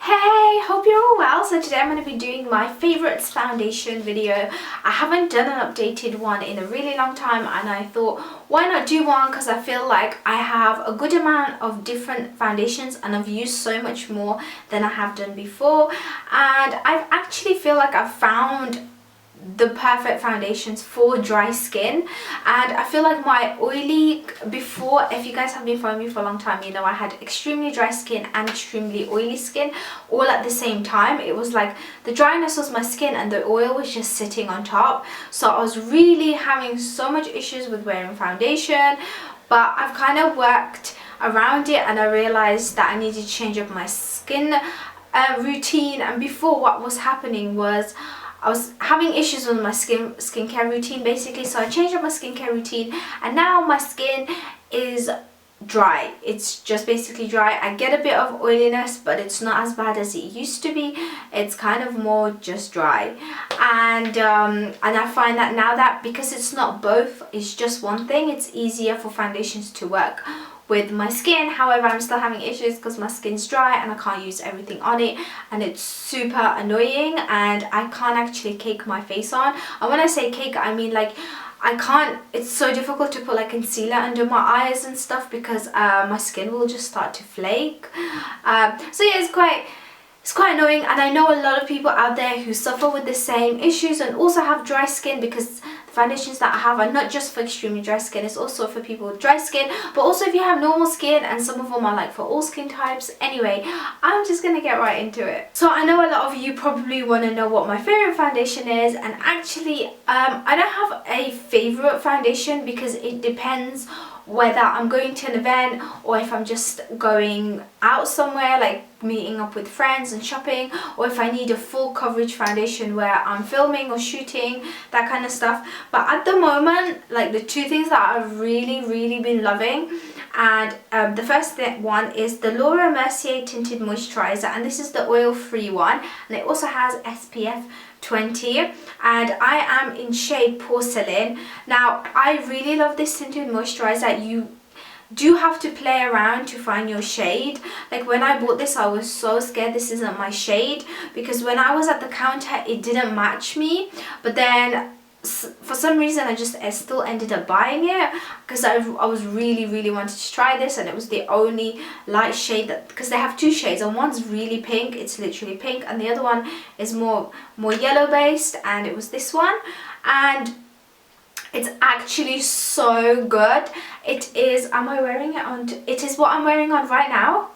Hey, hope you're all well. So today I'm going to be doing my favorites foundation video. I haven't done an updated one in a really long time and I thought why not do one, because I feel like I have a good amount of different foundations and I've used so much more than I have done before, and I actually feel like I've found the perfect foundations for dry skin. And I feel like my oily, before, if you guys have been following me for a long time, you know I had extremely dry skin and extremely oily skin all at the same time. It was like the dryness was my skin and the oil was just sitting on top, so I was really having so much issues with wearing foundation. But I've kind of worked around it and I realized that I needed to change up my skin routine. And before, what was happening was I was having issues with my skincare routine basically, so I changed up my skincare routine and now my skin is dry. It's just basically dry. I get a bit of oiliness but it's not as bad as it used to be. It's kind of more just dry, and I find that now that because it's not both, it's just one thing, it's easier for foundations to work with my skin. However, I'm still having issues because my skin's dry and I can't use everything on it and it's super annoying, and I can't actually cake my face on. And when I say cake, I mean like I can't, it's so difficult to put like concealer under my eyes and stuff because my skin will just start to flake. So yeah, it's quite annoying, and I know a lot of people out there who suffer with the same issues and also have dry skin, because the foundations that I have are not just for extremely dry skin, it's also for people with dry skin, but also if you have normal skin, and some of them are like for all skin types. Anyway, I'm just gonna get right into it. So I know a lot of you probably want to know what my favorite foundation is, and actually I don't have a favorite foundation because it depends whether I'm going to an event or if I'm just going out somewhere like meeting up with friends and shopping, or if I need a full coverage foundation where I'm filming or shooting, that kind of stuff. But at the moment, like the two things that I've really been loving, and the first one is the Laura Mercier Tinted Moisturizer, and this is the oil-free one, and it also has SPF 20, and I am in shade Porcelain. Now I really love this tinted moisturizer. You do have to play around to find your shade. Like when I bought this, I was so scared this isn't my shade, because when I was at the counter it didn't match me, but then for some reason I still ended up buying it because I was really wanted to try this, and it was the only light shade that, because they have two shades and one's really pink, it's literally pink, and the other one is more yellow based, and it was this one, and it's actually so good. It is, am I wearing it on? It is what I'm wearing on right now.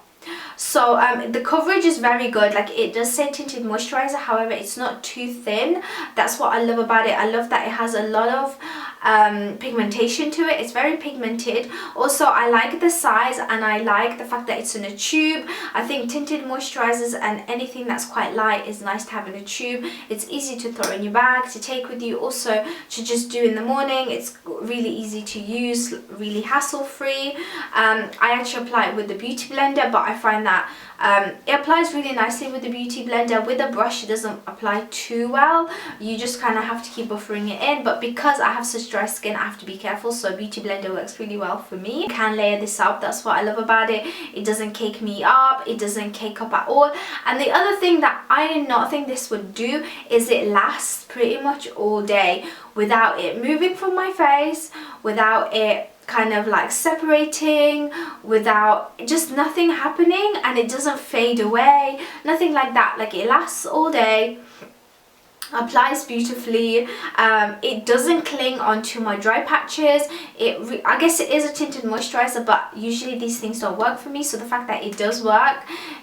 So the coverage is very good. Like it does say tinted moisturizer, however it's not too thin. That's what I love about it. I love that it has a lot of pigmentation to it. It's very pigmented. Also, I like the size and I like the fact that it's in a tube. I think tinted moisturizers and anything that's quite light is nice to have in a tube. It's easy to throw in your bag, to take with you, also to just do in the morning. It's really easy to use, really hassle free. I actually apply it with the beauty blender, but I find that it applies really nicely with the beauty blender. With a brush it doesn't apply too well, you just kind of have to keep buffering it in, but because I have such dry skin I have to be careful, so beauty blender works really well for me. You can layer this up, that's what I love about it. It doesn't cake me up, it doesn't cake up at all. And the other thing that I did not think this would do is it lasts pretty much all day without it moving from my face, without it kind of like separating, without just nothing happening, and it doesn't fade away, nothing like that. Like it lasts all day, applies beautifully. It doesn't cling onto my dry patches. I guess it is a tinted moisturizer, but usually these things don't work for me, so the fact that it does work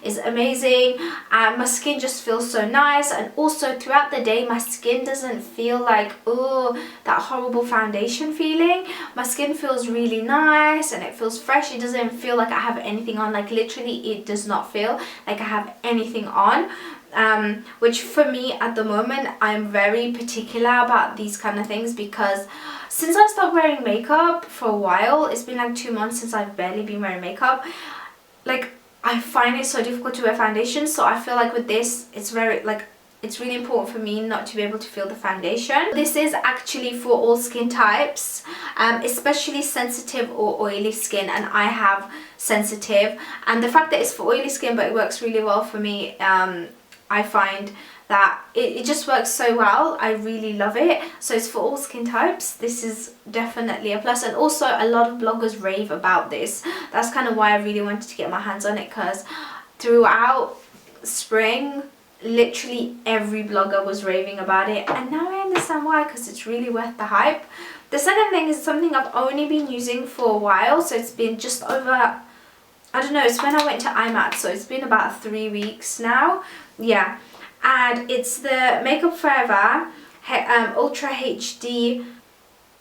is amazing. My skin just feels so nice, and also throughout the day my skin doesn't feel like, oh, that horrible foundation feeling. My skin feels really nice and it feels fresh. It doesn't feel like I have anything on. Like literally it does not feel like I have anything on. Which for me at the moment, I'm very particular about these kind of things, because since I stopped wearing makeup for a while, it's been like 2 months since I've barely been wearing makeup, like I find it so difficult to wear foundation. So I feel like with this it's very like it's really important for me not to be able to feel the foundation. This is actually for all skin types, especially sensitive or oily skin, and I have sensitive. And the fact that it's for oily skin but it works really well for me, I find that it just works so well. I really love it. So it's for all skin types. This is definitely a plus. And also a lot of bloggers rave about this. That's kind of why I really wanted to get my hands on it, because throughout spring literally every blogger was raving about it, and now I understand why, because it's really worth the hype. The second thing is something I've only been using for a while, so it's been just over, I don't know, it's when I went to IMAT, so it's been about 3 weeks now. Yeah, and it's the Makeup Forever Ultra HD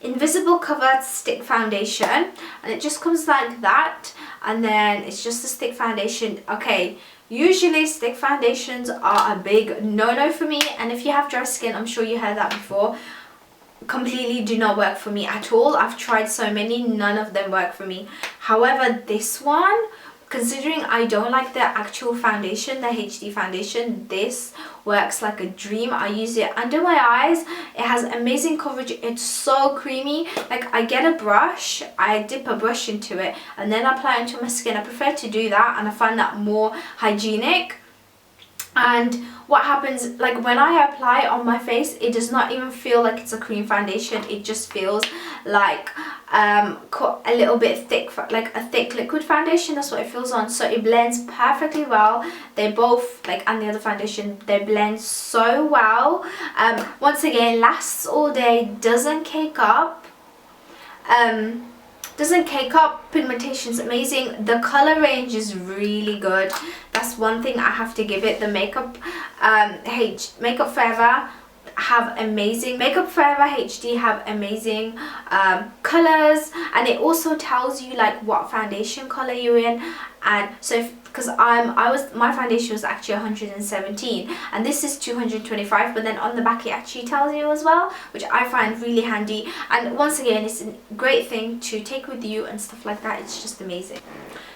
Invisible Covered Stick Foundation, and it just comes like that, and then it's just a stick foundation. Okay, usually stick foundations are a big no-no for me, and if you have dry skin, I'm sure you heard that before, completely do not work for me at all. I've tried so many, none of them work for me. However, this one, considering I don't like the actual foundation, the HD foundation, this works like a dream. I use it under my eyes. It has amazing coverage. It's so creamy. Like, I get a brush, I dip a brush into it, and then I apply it into my skin. I prefer to do that, and I find that more hygienic. And what happens, like when I apply it on my face, it does not even feel like it's a cream foundation. It just feels like a little bit thick, like a thick liquid foundation. That's what it feels on. So it blends perfectly well. They both, like, and the other foundation, they blend so well. Once again, lasts all day, doesn't cake up. Pigmentation's amazing. The color range is really good. That's one thing I have to give it. The Makeup Forever have amazing HD have amazing colors, and it also tells you like what foundation color you're in. And so because my foundation was actually 117 and this is 225, but then on the back it actually tells you as well, which I find really handy. And once again, it's a great thing to take with you and stuff like that. It's just amazing.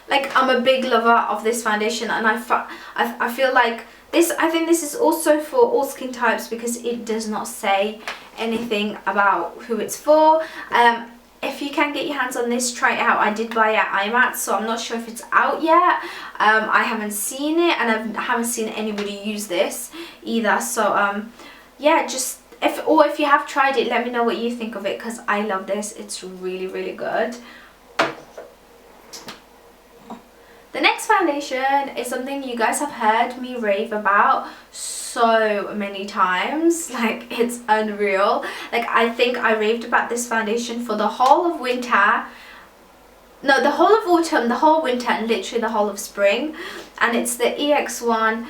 Like, I'm a big lover of this foundation, and I feel like I think this is also for all skin types, because it does not say anything about who it's for. If you can get your hands on this, try it out. I did buy it at IMAT, so I'm not sure if it's out yet. I haven't seen it, and I haven't seen anybody use this either. So yeah, just if you have tried it, let me know what you think of it, because I love this. It's really, really good. The next foundation is something you guys have heard me rave about so many times. Like, it's unreal. Like, I think I raved about this foundation for the whole of winter. No, the whole of autumn, the whole winter, and literally the whole of spring. And it's the EX1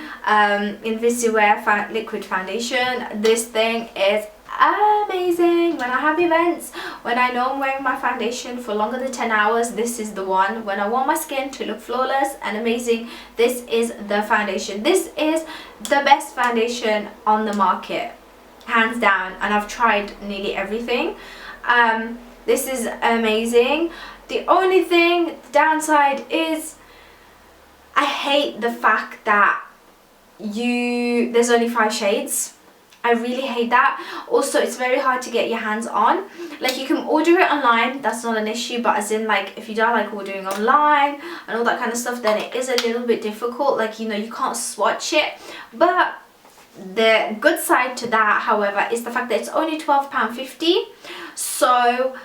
Invisiwear Liquid Foundation. This thing is amazing. When I have events, when I know I'm wearing my foundation for longer than 10 hours, this is the one. When I want my skin to look flawless and amazing, this is the foundation. This is the best foundation on the market, hands down, and I've tried nearly everything. This is amazing. The only thing, the downside is I hate the fact that there's only 5 shades. I really hate that. Also, it's very hard to get your hands on. Like, you can order it online, that's not an issue, but as in, like, if you don't like ordering online and all that kind of stuff, then it is a little bit difficult. Like, you know, you can't swatch it. But the good side to that, however, is the fact that it's only £12.50. So,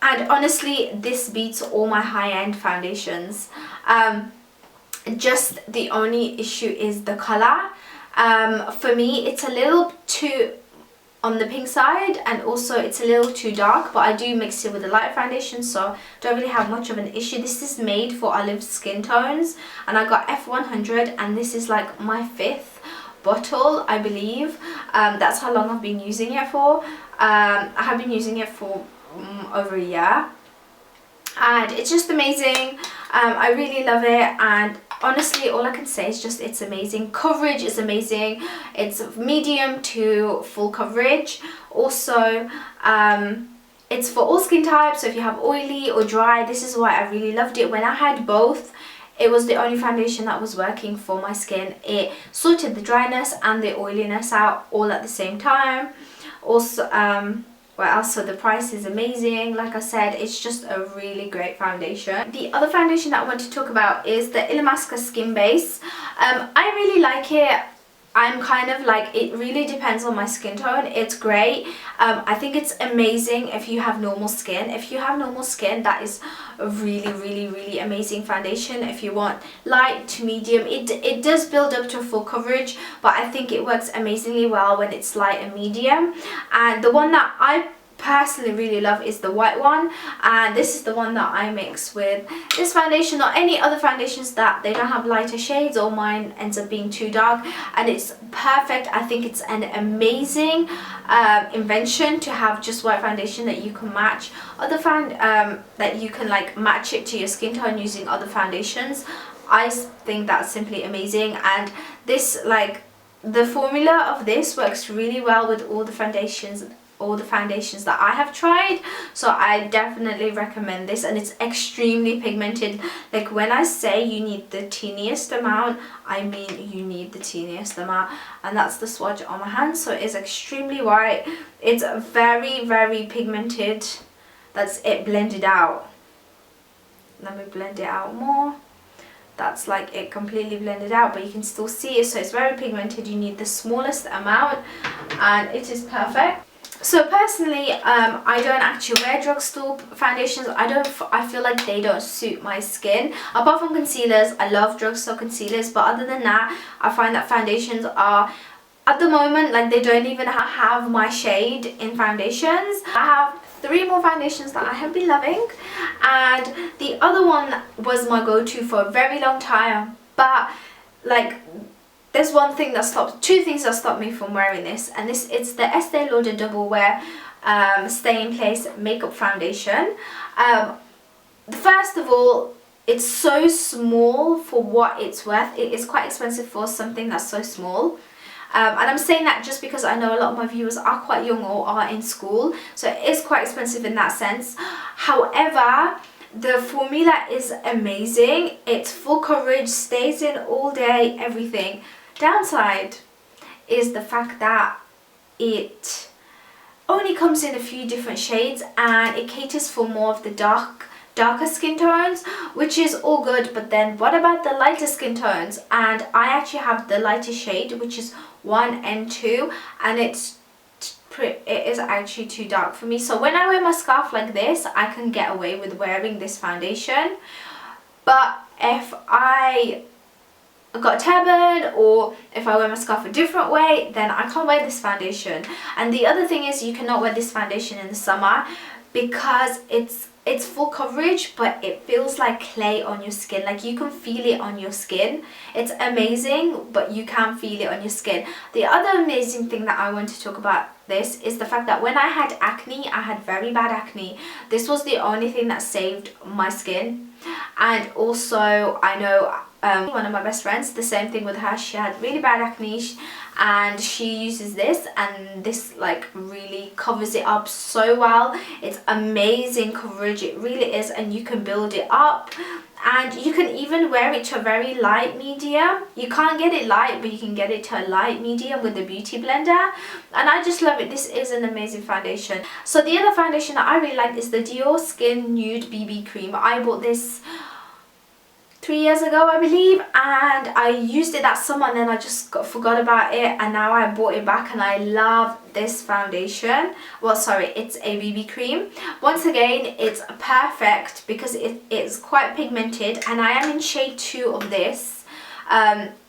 and honestly, this beats all my high-end foundations. Just the only issue is the colour. For me, it's a little too on the pink side, and also it's a little too dark, but I do mix it with a light foundation, so don't really have much of an issue. This is made for olive skin tones, and I got F100, and this is like my 5th bottle, I believe. That's how long I've been using it for. I have been using it for over a year, and it's just amazing. I really love it, and honestly, all I can say is just it's amazing. Coverage is amazing. It's medium to full coverage. Also, it's for all skin types, so if you have oily or dry, this is why I really loved it. When I had both, it was the only foundation that was working for my skin. It sorted the dryness and the oiliness out all at the same time. Also, what else? So the price is amazing. Like I said, it's just a really great foundation. The other foundation that I want to talk about is the Illamasqua Skin Base. I really like it. I'm kind of like, it really depends on my skin tone. It's great. I think it's amazing if you have normal skin. If you have normal skin, that is a really amazing foundation. If you want light to medium, it does build up to full coverage, but I think it works amazingly well when it's light and medium. And the one that I personally really love is the white one, and this is the one that I mix with this foundation or any other foundations that they don't have lighter shades, or mine ends up being too dark, and it's perfect. I think it's an amazing invention to have just white foundation that you can match other that you can like match it to your skin tone using other foundations. I think that's simply amazing, and this, like, the formula of this works really well with all the foundations that I have tried, so I definitely recommend this. And it's extremely pigmented. Like, when I say you need the teeniest amount, I mean you need the teeniest amount. And that's the swatch on my hand, so it is extremely white. It's very pigmented. That's it blended out. Let me blend it out more. That's like it completely blended out, but you can still see it, so it's very pigmented. You need the smallest amount, and it is perfect. So personally, I don't actually wear drugstore foundations. I feel like they don't suit my skin. Apart from concealers, I love drugstore concealers, but other than that, I find that foundations are, at the moment, like, they don't even have my shade in foundations. I have 3 more foundations that I have been loving, and the other one was my go-to for a very long time, but like, there's two things that stopped me from wearing this, and it's the Estee Lauder Double Wear Stay in Place Makeup Foundation. First of all, it's so small for what it's worth. It is quite expensive for something that's so small. And I'm saying that just because I know a lot of my viewers are quite young or are in school, so it is quite expensive in that sense. However, the formula is amazing. It's full coverage, stays in all day, everything. Downside is the fact that it only comes in a few different shades, and it caters for more of the darker skin tones, which is all good. But then what about the lighter skin tones? And I actually have the lighter shade, which is 1 and 2, and it is actually too dark for me. So when I wear my scarf like this, I can get away with wearing this foundation. But if I got a turban, or if I wear my scarf a different way, then I can't wear this foundation. And the other thing is, you cannot wear this foundation in the summer because it's full coverage, but it feels like clay on your skin. Like, you can feel it on your skin. It's amazing, but you can feel it on your skin. The other amazing thing that I want to talk about this is the fact that when I had acne, I had very bad acne. This was the only thing that saved my skin. And also, I know one of my best friends, the same thing with her. She had really bad acne, and she uses this, and this like really covers it up so well. It's amazing coverage, it really is, and you can build it up, and you can even wear it to a very light medium. You can't get it light, but you can get it to a light medium with the beauty blender, and I just love it. This is an amazing foundation. So the other foundation that I really like is the Dior Skin Nude BB Cream. I bought this 3 years ago, I believe, and I used it that summer, and then I just forgot about it, and now I bought it back, and I love this foundation. Well, sorry, it's a BB cream. Once again, it's perfect because it is quite pigmented, and I am in shade 2 of this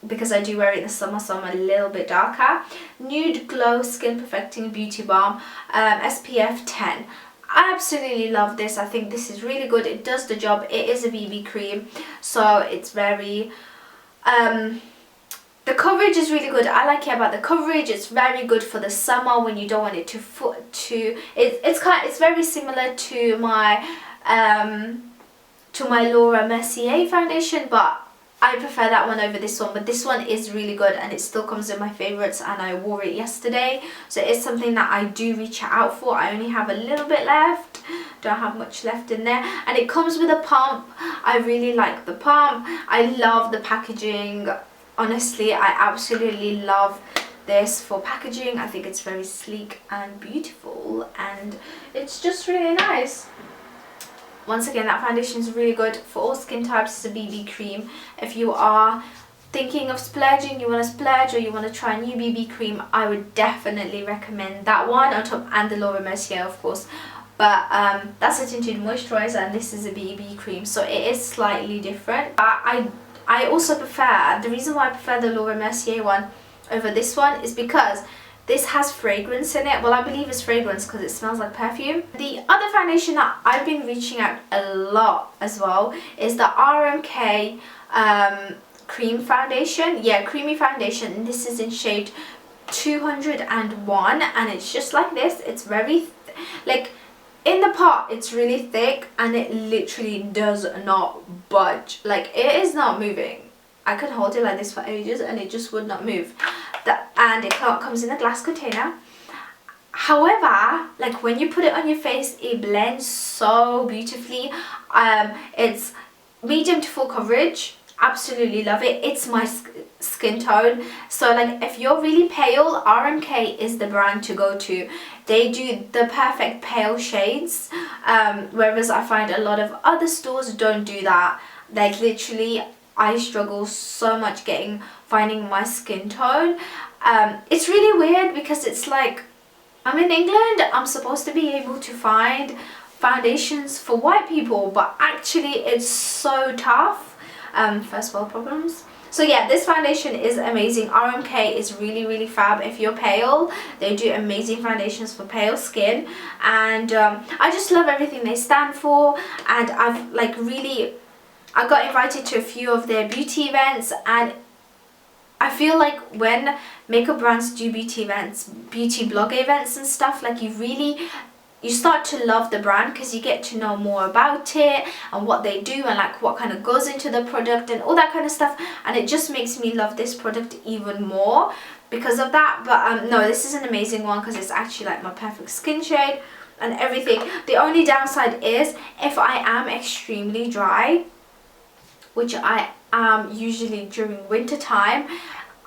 because I do wear it in the summer, so I'm a little bit darker. Nude Glow Skin Perfecting Beauty Balm, SPF 10. I absolutely love this. I think this is really good. It does the job. It is a BB cream, so it's very the coverage is really good. I like it about the coverage. It's very good for the summer when you don't want it it's very similar to my Laura Mercier foundation, but I prefer that one over this one, but this one is really good and it still comes in my favorites, and I wore it yesterday, so it's something that I do reach out for. I only have a little bit left, don't have much left in there, and it comes with a pump. I really like the pump. I love the packaging. Honestly, I absolutely love this for packaging. I think it's very sleek and beautiful, and it's just really nice. Once again, that foundation is really good for all skin types. It's a BB cream. If you are thinking of splurging, you want to splurge, or you want to try a new BB cream, I would definitely recommend that one on top, and the Laura Mercier, of course. But that's a tinted moisturizer, and this is a BB cream, so it is slightly different. I also prefer, the reason why I prefer the Laura Mercier one over this one is because this has fragrance in it. Well, I believe it's fragrance because it smells like perfume. The other foundation that I've been reaching out a lot as well is the RMK cream foundation. Yeah, creamy foundation. And this is in shade 201, and it's just like this. It's very like in the pot it's really thick, and it literally does not budge. Like, it is not moving. I could hold it like this for ages and it just would not move. And it comes in a glass container. However, like when you put it on your face, it blends so beautifully. It's medium to full coverage. Absolutely love it. It's my skin tone, so like if you're really pale, RMK is the brand to go to. They do the perfect pale shades, whereas I find a lot of other stores don't do that. Like, literally I struggle so much finding my skin tone. It's really weird because it's like, I'm in England, I'm supposed to be able to find foundations for white people, but actually it's so tough. First world problems. So yeah, this foundation is amazing. RMK is really fab if you're pale. They do amazing foundations for pale skin, and I just love everything they stand for. And I've like I got invited to a few of their beauty events, and I feel like when makeup brands do beauty events, beauty blog events and stuff, like you start to love the brand because you get to know more about it and what they do and like what kind of goes into the product and all that kind of stuff, and it just makes me love this product even more because of that. But no, this is an amazing one because it's actually like my perfect skin shade and everything. The only downside is if I am extremely dry, which I am usually during winter time,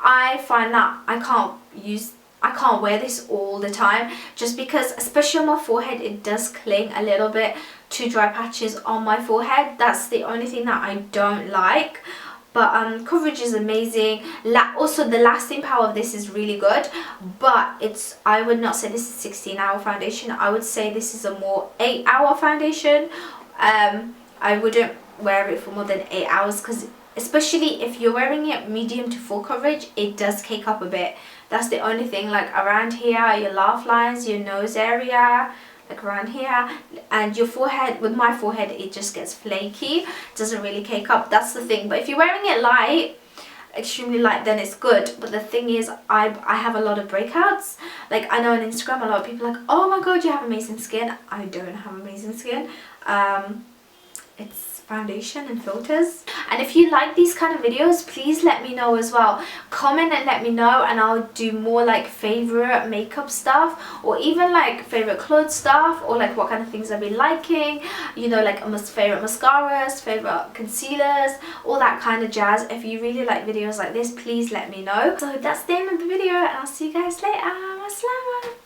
I find that I can't wear this all the time, just because especially on my forehead it does cling a little bit to dry patches on my forehead. That's the only thing that I don't like. But coverage is amazing. Also the lasting power of this is really good, but I would not say this is 16-hour foundation. I would say this is a more 8-hour foundation. I wouldn't wear it for more than 8 hours because especially if you're wearing it medium to full coverage, it does cake up a bit. That's the only thing, like around here, your laugh lines, your nose area, like around here, and your forehead. With my forehead, it just gets flaky. It doesn't really cake up. That's the thing. But if you're wearing it light, extremely light, then it's good. But the thing is, I have a lot of breakouts. Like, I know on Instagram, a lot of people are like, oh my god, you have amazing skin. I don't have amazing skin. It's foundation and filters. And if you like these kind of videos, please let me know as well. Comment and let me know, and I'll do more like favorite makeup stuff, or even like favorite clothes stuff, or like what kind of things I've been liking, you know, like favorite mascaras, favorite concealers, all that kind of jazz. If you really like videos like this, please let me know. So that's the end of the video, and I'll see you guys later. Assalamu alaikum.